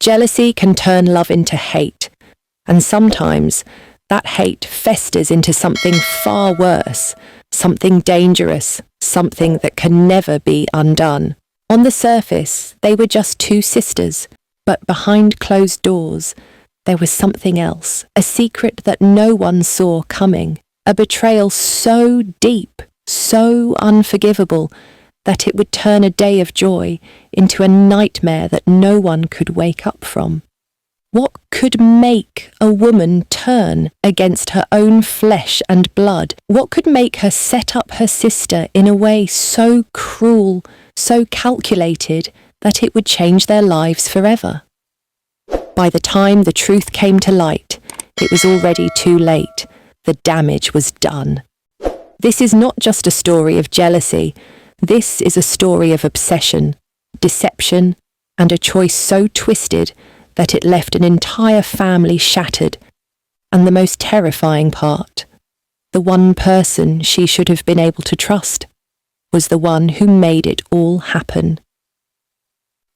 Jealousy can turn love into hate, and sometimes that hate festers into something far worse, something dangerous, something that can never be undone. On the surface, they were just two sisters, but behind closed doors, there was something else, a secret that no one saw coming, a betrayal so deep, so unforgivable, that it would turn a day of joy into a nightmare that no one could wake up from. What could make a woman turn against her own flesh and blood? What could make her set up her sister in a way so cruel, so calculated, that it would change their lives forever? By the time the truth came to light, it was already too late. The damage was done. This is not just a story of jealousy. This is a story of obsession, deception, and a choice so twisted that it left an entire family shattered. And the most terrifying part, the one person she should have been able to trust, was the one who made it all happen.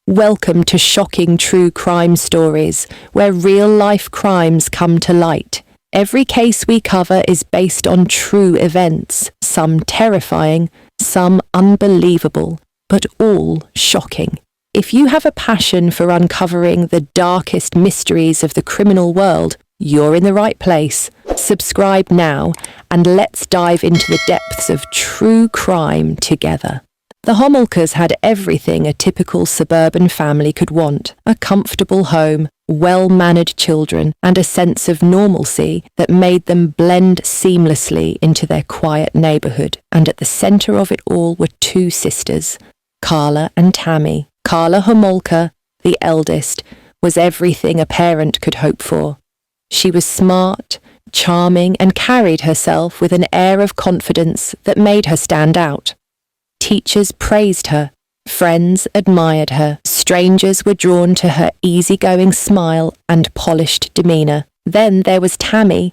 Welcome to shocking true crime stories, where real-life crimes come to light. Every case we cover is based on true events, some terrifying, some unbelievable, but all shocking. If you have a passion for uncovering the darkest mysteries of the criminal world, you're in the right place. Subscribe now, and let's dive into the depths of true crime together. The Homolkas had everything a typical suburban family could want: a comfortable home, well-mannered children, and a sense of normalcy that made them blend seamlessly into their quiet neighborhood. And at the center of it all were two sisters, Karla and Tammy. Karla Homolka, the eldest, was everything a parent could hope for. She was smart, charming, and carried herself with an air of confidence that made her stand out. Teachers praised her, friends admired her, strangers were drawn to her easygoing smile and polished demeanor. Then there was Tammy,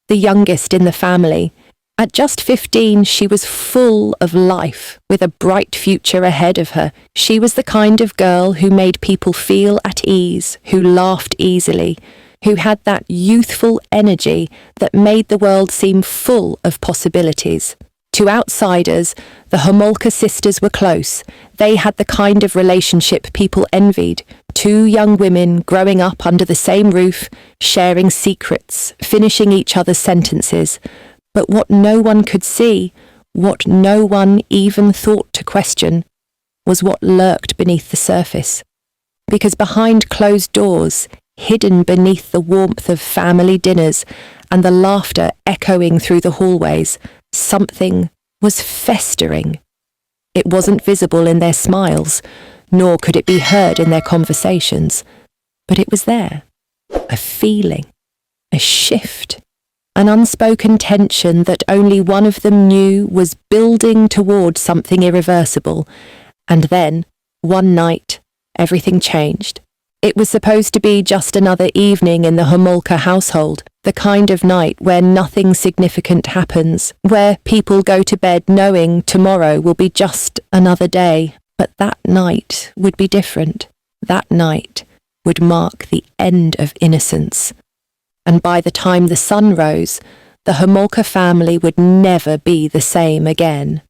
the youngest in the family. At just 15, she was full of life, with a bright future ahead of her. She was the kind of girl who made people feel at ease, who laughed easily, who had that youthful energy that made the world seem full of possibilities. To outsiders, the Homolka sisters were close. They had the kind of relationship people envied. Two young women growing up under the same roof, sharing secrets, finishing each other's sentences. But what no one could see, what no one even thought to question, was what lurked beneath the surface. Because behind closed doors, hidden beneath the warmth of family dinners and the laughter echoing through the hallways, something was festering. It wasn't visible in their smiles, nor could it be heard in their conversations, but it was there, a feeling, a shift, an unspoken tension that only one of them knew was building toward something irreversible. And then, one night, everything changed. It was supposed to be just another evening in the Homolka household, the kind of night where nothing significant happens, where people go to bed knowing tomorrow will be just another day. But that night would be different. That night would mark the end of innocence. And by the time the sun rose, the Homolka family would never be the same again.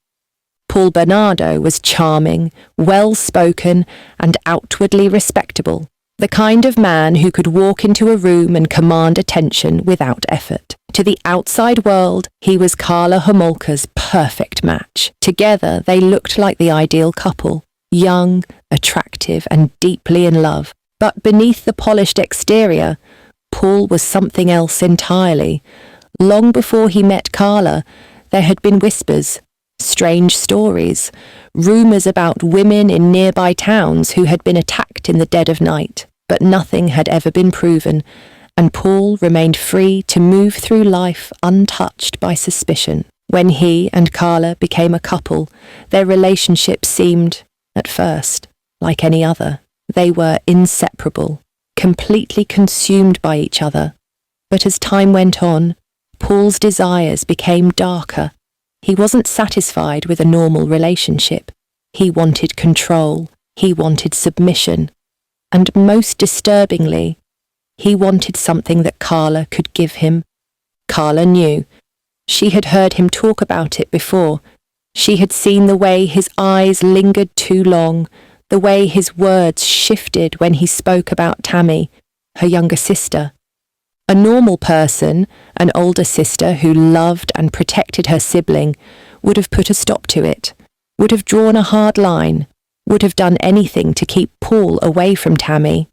Bernardo was charming, well-spoken, and outwardly respectable, the kind of man who could walk into a room and command attention without effort. To the outside world, he was Karla Homolka's perfect match. Together, they looked like the ideal couple, young, attractive, and deeply in love. But beneath the polished exterior, Paul was something else entirely. Long before he met Karla, there had been whispers, strange stories, rumours about women in nearby towns who had been attacked in the dead of night, but nothing had ever been proven, and Paul remained free to move through life untouched by suspicion. When he and Karla became a couple, their relationship seemed, at first, like any other. They were inseparable, completely consumed by each other. But as time went on, Paul's desires became darker. He wasn't satisfied with a normal relationship. He wanted control. He wanted submission. And most disturbingly, he wanted something that Karla could give him. Karla knew. She had heard him talk about it before. She had seen the way his eyes lingered too long, the way his words shifted when he spoke about Tammy, her younger sister. A normal person, an older sister who loved and protected her sibling, would have put a stop to it, would have drawn a hard line, would have done anything to keep Paul away from Tammy.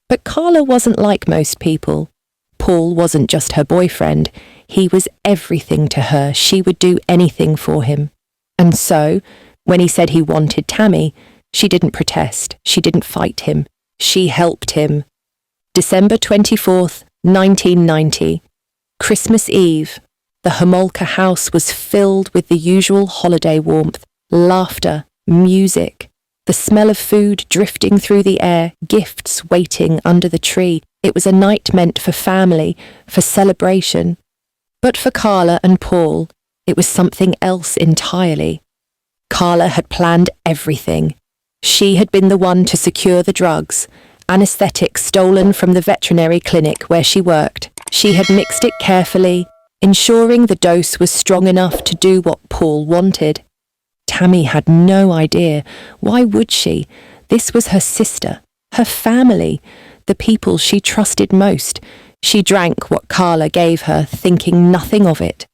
But Karla wasn't like most people. Paul wasn't just her boyfriend. He was everything to her. She would do anything for him. And so, when he said he wanted Tammy, she didn't protest. She didn't fight him. She helped him. December 24th, 1990. Christmas Eve. The Homolka house was filled with the usual holiday warmth, laughter, music, the smell of food drifting through the air, gifts waiting under the tree. It was a night meant for family, for celebration. But for Karla and Paul, it was something else entirely. Karla had planned everything. She had been the one to secure the drugs, anesthetics stolen from the veterinary clinic where she worked. She had mixed it carefully, ensuring the dose was strong enough to do what Paul wanted. Tammy had no idea. Why would she? This was her sister, her family, the people she trusted most. She drank what Karla gave her, thinking nothing of it.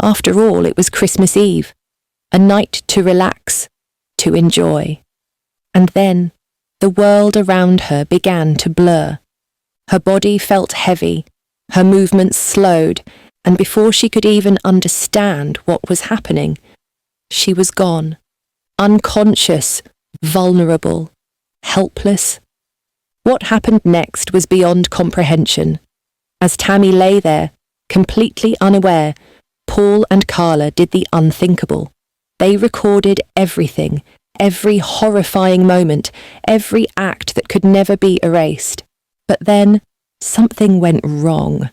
After all, it was Christmas Eve, a night to relax, to enjoy. And then the world around her began to blur. Her body felt heavy, her movements slowed, and before she could even understand what was happening, she was gone, unconscious, vulnerable, helpless. What happened next was beyond comprehension. As Tammy lay there, completely unaware, Paul and Karla did the unthinkable. They recorded everything, every horrifying moment, every act that could never be erased. But then, something went wrong.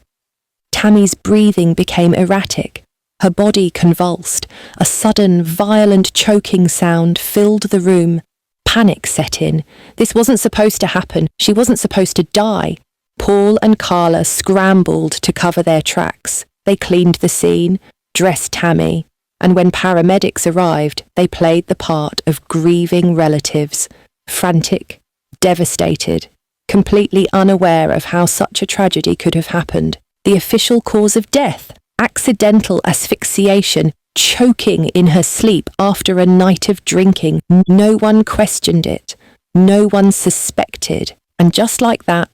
Tammy's breathing became erratic. Her body convulsed. A sudden, violent choking sound filled the room. Panic set in. This wasn't supposed to happen. She wasn't supposed to die. Paul and Karla scrambled to cover their tracks. They cleaned the scene, dressed Tammy, and when paramedics arrived, they played the part of grieving relatives, frantic, devastated, completely unaware of how such a tragedy could have happened. The official cause of death, accidental asphyxiation, choking in her sleep after a night of drinking. No one questioned it. No one suspected. And just like that,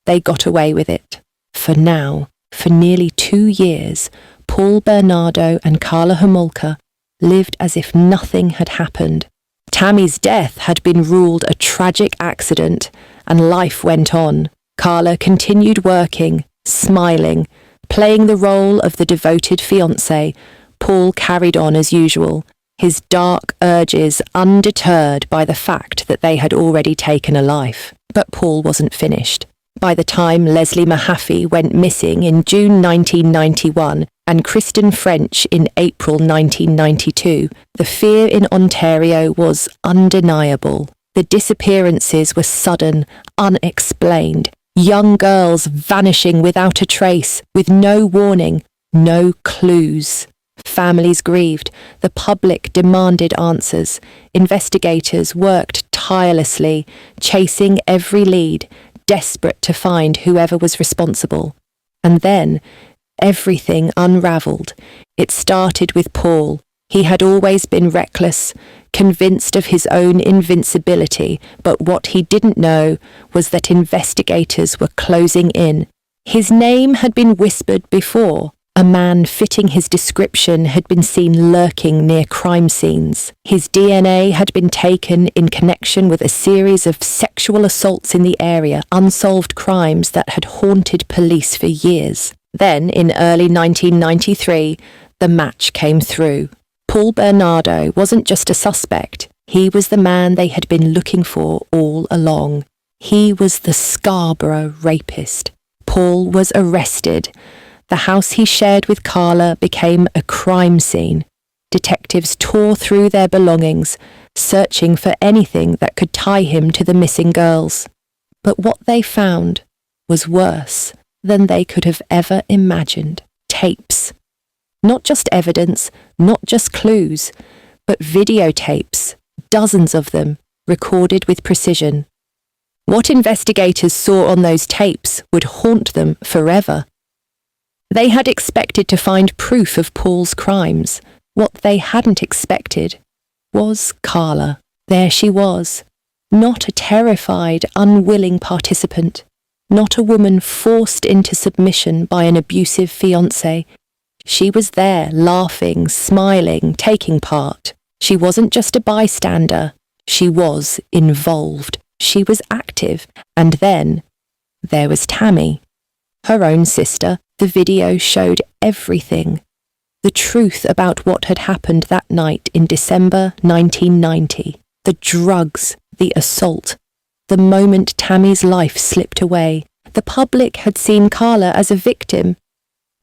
they got away with it. For now, for nearly 2 years, Paul Bernardo and Karla Homolka lived as if nothing had happened. Tammy's death had been ruled a tragic accident, and life went on. Karla continued working, smiling, playing the role of the devoted fiancé. Paul carried on as usual, his dark urges undeterred by the fact that they had already taken a life. But Paul wasn't finished. By the time Leslie Mahaffey went missing in June 1991 and Kristen French in April 1992, the fear in Ontario was undeniable. The disappearances were sudden, unexplained. Young girls vanishing without a trace, with no warning, no clues. Families grieved. The public demanded answers. Investigators worked tirelessly, chasing every lead, desperate to find whoever was responsible. And then, everything unravelled. It started with Paul. He had always been reckless, convinced of his own invincibility, but what he didn't know was that investigators were closing in. His name had been whispered before. A man fitting his description had been seen lurking near crime scenes. His DNA had been taken in connection with a series of sexual assaults in the area, unsolved crimes that had haunted police for years. Then, in early 1993, the match came through. Paul Bernardo wasn't just a suspect. He was the man they had been looking for all along. He was the Scarborough rapist. Paul was arrested. The house he shared with Karla became a crime scene. Detectives tore through their belongings, searching for anything that could tie him to the missing girls. But what they found was worse than they could have ever imagined. Tapes. Not just evidence, not just clues, but videotapes, dozens of them, recorded with precision. What investigators saw on those tapes would haunt them forever. They had expected to find proof of Paul's crimes. What they hadn't expected was Karla. There she was, not a terrified, unwilling participant, not a woman forced into submission by an abusive fiancé. She was there, laughing, smiling, taking part. She wasn't just a bystander. She was involved. She was active. And then there was Tammy, her own sister. The video showed everything. The truth about what had happened that night in December 1990. The drugs, the assault. The moment Tammy's life slipped away, the public had seen Karla as a victim.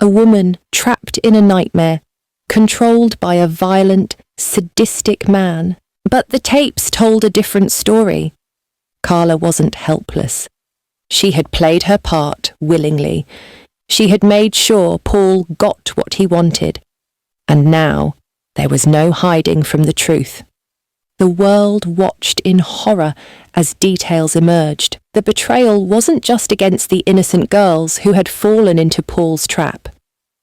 A woman trapped in a nightmare, controlled by a violent, sadistic man. But the tapes told a different story. Karla wasn't helpless. She had played her part willingly. She had made sure Paul got what he wanted. And now there was no hiding from the truth. The world watched in horror as details emerged. The betrayal wasn't just against the innocent girls who had fallen into Paul's trap.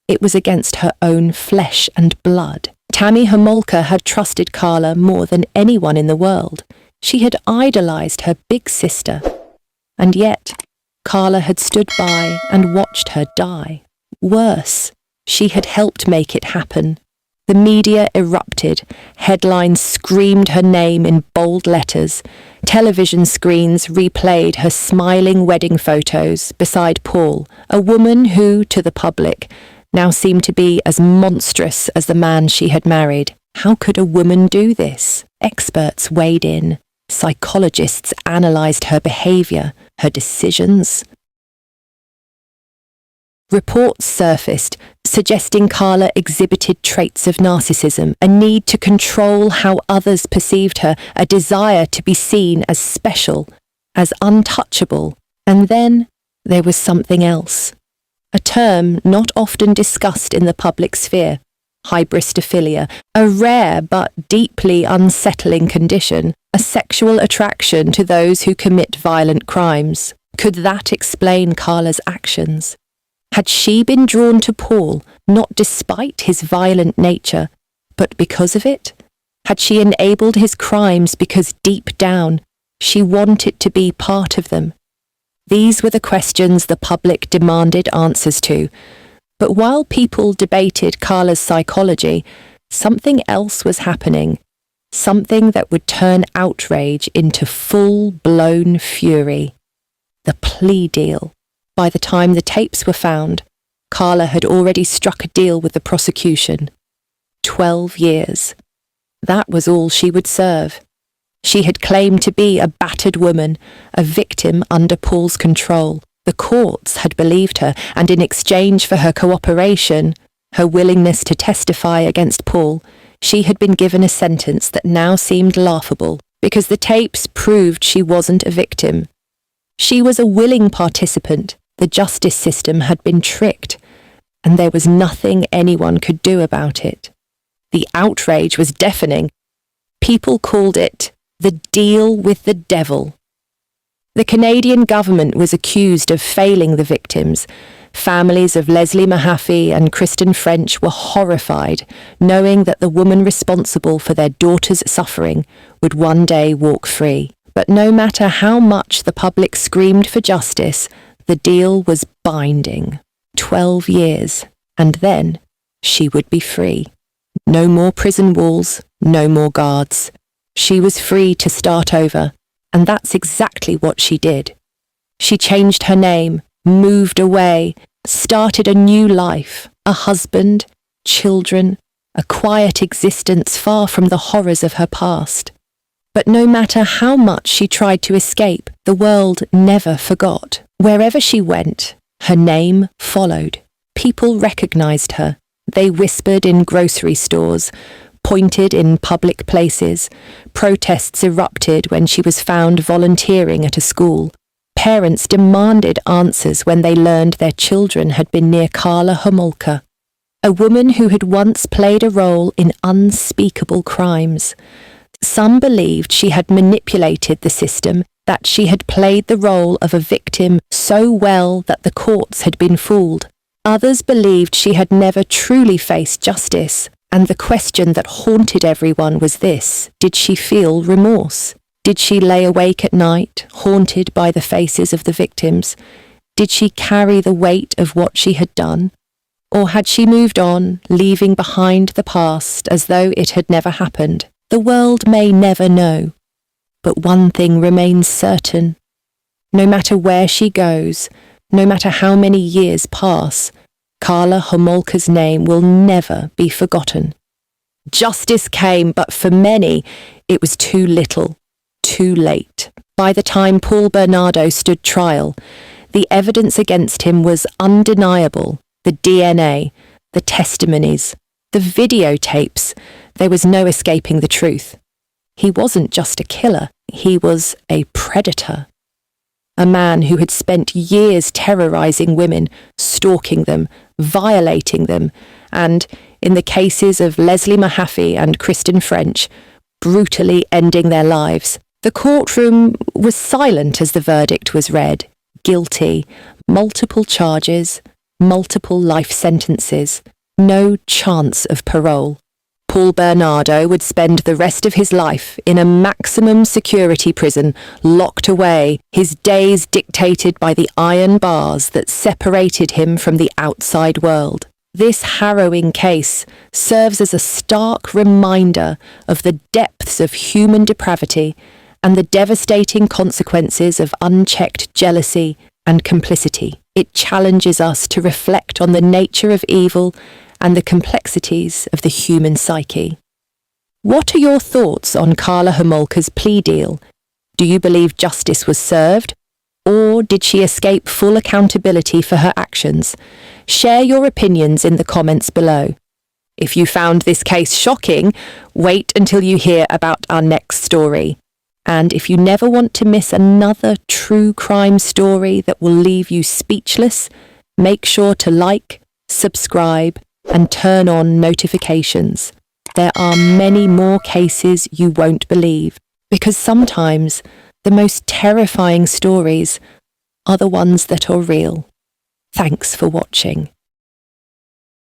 It was against her own flesh and blood. Tammy Homolka had trusted Karla more than anyone in the world. She had idolized her big sister. And yet, Karla had stood by and watched her die. Worse, she had helped make it happen. The media erupted. Headlines screamed her name in bold letters. Television screens replayed her smiling wedding photos beside Paul, a woman who, to the public, now seemed to be as monstrous as the man she had married. How could a woman do this? Experts weighed in. Psychologists analysed her behaviour, her decisions. Reports surfaced, suggesting Karla exhibited traits of narcissism, a need to control how others perceived her, a desire to be seen as special, as untouchable. And then there was something else. A term not often discussed in the public sphere, hybristophilia, a rare but deeply unsettling condition, a sexual attraction to those who commit violent crimes. Could that explain Karla's actions? Had she been drawn to Paul, not despite his violent nature, but because of it? Had she enabled his crimes because deep down she wanted to be part of them? These were the questions the public demanded answers to. But while people debated Karla's psychology, something else was happening. Something that would turn outrage into full-blown fury. The plea deal. By the time the tapes were found, Karla had already struck a deal with the prosecution. 12 years. That was all she would serve. She had claimed to be a battered woman, a victim under Paul's control. The courts had believed her, and in exchange for her cooperation, her willingness to testify against Paul, she had been given a sentence that now seemed laughable, because the tapes proved she wasn't a victim. She was a willing participant. The justice system had been tricked, and there was nothing anyone could do about it. The outrage was deafening. People called it the deal with the devil. The Canadian government was accused of failing the victims. Families of Leslie Mahaffey and Kristen French were horrified, knowing that the woman responsible for their daughter's suffering would one day walk free. But no matter how much the public screamed for justice, the deal was binding. 12 years, and then she would be free. No more prison walls, no more guards. She was free to start over, and that's exactly what she did. She changed her name, moved away, started a new life, a husband, children, a quiet existence far from the horrors of her past. But no matter how much she tried to escape, the world never forgot. Wherever she went, her name followed. People recognized her. They whispered in grocery stores, pointed in public places. Protests erupted when she was found volunteering at a school. Parents demanded answers when they learned their children had been near Karla Homolka, a woman who had once played a role in unspeakable crimes. Some believed she had manipulated the system, that she had played the role of a victim so well that the courts had been fooled. Others believed she had never truly faced justice, and the question that haunted everyone was this: did she feel remorse? Did she lay awake at night, haunted by the faces of the victims? Did she carry the weight of what she had done? Or had she moved on, leaving behind the past as though it had never happened? The world may never know. But one thing remains certain. No matter where she goes, no matter how many years pass, Karla Homolka's name will never be forgotten. Justice came, but for many, it was too little, too late. By the time Paul Bernardo stood trial, the evidence against him was undeniable. The DNA, the testimonies, the videotapes, there was no escaping the truth. He wasn't just a killer, he was a predator. A man who had spent years terrorizing women, stalking them, violating them, and, in the cases of Leslie Mahaffey and Kristen French, brutally ending their lives. The courtroom was silent as the verdict was read. Guilty, multiple charges, multiple life sentences, no chance of parole. Paul Bernardo would spend the rest of his life in a maximum security prison, locked away, his days dictated by the iron bars that separated him from the outside world. This harrowing case serves as a stark reminder of the depths of human depravity and the devastating consequences of unchecked jealousy and complicity. It challenges us to reflect on the nature of evil and the complexities of the human psyche. What are your thoughts on Karla Homolka's plea deal? Do you believe justice was served? Or did she escape full accountability for her actions? Share your opinions in the comments below. If you found this case shocking, wait until you hear about our next story. And if you never want to miss another true crime story that will leave you speechless, make sure to like, subscribe, and turn on notifications. There are many more cases you won't believe, because sometimes the most terrifying stories are the ones that are real. Thanks for watching.